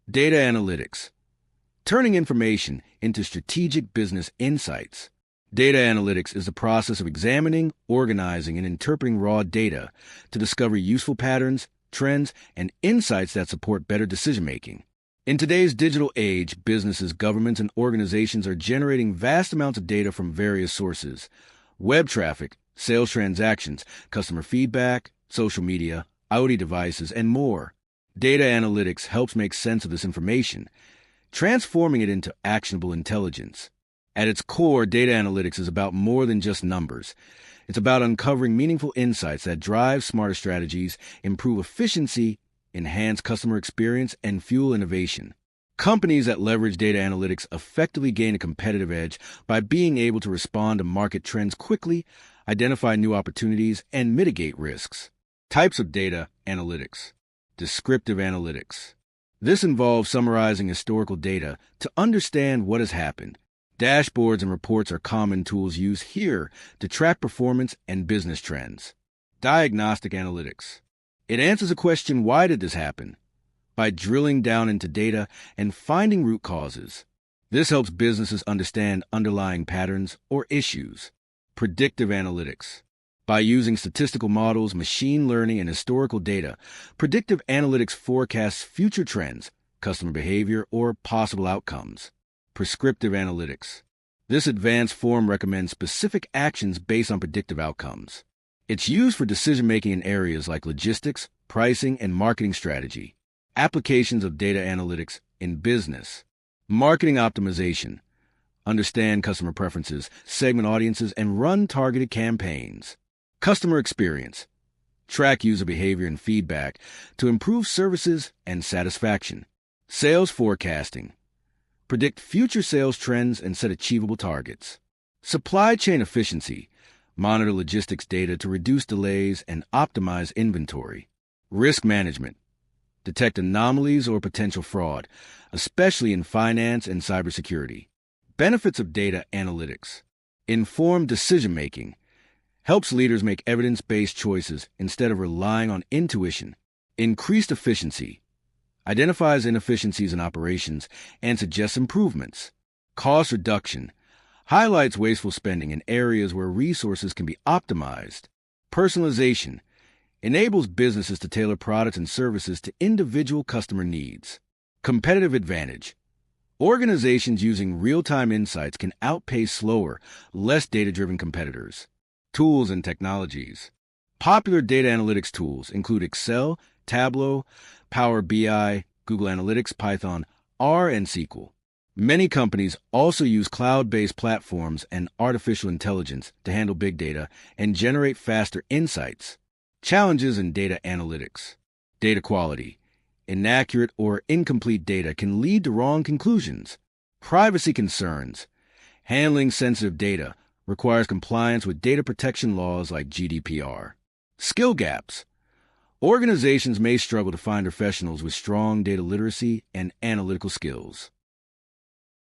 Data analytics, turning information into strategic business insights. Data analytics is the process of examining, organizing, and interpreting raw data to discover useful patterns, trends, and insights that support better decision-making. In today's digital age, businesses, governments, and organizations are generating vast amounts of data from various sources: web traffic, sales transactions, customer feedback, social media, IoT devices, and more. Data analytics helps make sense of this information, transforming it into actionable intelligence. At its core, data analytics is about more than just numbers. It's about uncovering meaningful insights that drive smarter strategies, improve efficiency, enhance customer experience, and fuel innovation. Companies that leverage data analytics effectively gain a competitive edge by being able to respond to market trends quickly, identify new opportunities, and mitigate risks. Types of data analytics. Descriptive analytics. This involves summarizing historical data to understand what has happened. Dashboards and reports are common tools used here to track performance and business trends. Diagnostic analytics. It answers a question, why did this happen? By drilling down into data and finding root causes. This helps businesses understand underlying patterns or issues. Predictive analytics. By using statistical models, machine learning, and historical data, predictive analytics forecasts future trends, customer behavior, or possible outcomes. Prescriptive analytics. This advanced form recommends specific actions based on predictive outcomes. It's used for decision-making in areas like logistics, pricing, and marketing strategy. Applications of data analytics in business. Marketing optimization. Understand customer preferences, segment audiences, and run targeted campaigns. Customer experience. Track user behavior and feedback to improve services and satisfaction. Sales forecasting. Predict future sales trends and set achievable targets. Supply chain efficiency. Monitor logistics data to reduce delays and optimize inventory. Risk management. Detect anomalies or potential fraud, especially in finance and cybersecurity. Benefits of data analytics. Informed decision-making. Helps leaders make evidence-based choices instead of relying on intuition. Increased efficiency. Identifies inefficiencies in operations and suggests improvements. Cost reduction. Highlights wasteful spending in areas where resources can be optimized. Personalization. Enables businesses to tailor products and services to individual customer needs. Competitive advantage. Organizations using real-time insights can outpace slower, less data-driven competitors. Tools and technologies. Popular data analytics tools include Excel, Tableau, Power BI, Google Analytics, Python, R, and SQL. Many companies also use cloud-based platforms and artificial intelligence to handle big data and generate faster insights. Challenges in data analytics. Data quality. Inaccurate or incomplete data can lead to wrong conclusions. Privacy concerns. Handling sensitive data requires compliance with data protection laws like GDPR. Skill gaps. Organizations may struggle to find professionals with strong data literacy and analytical skills.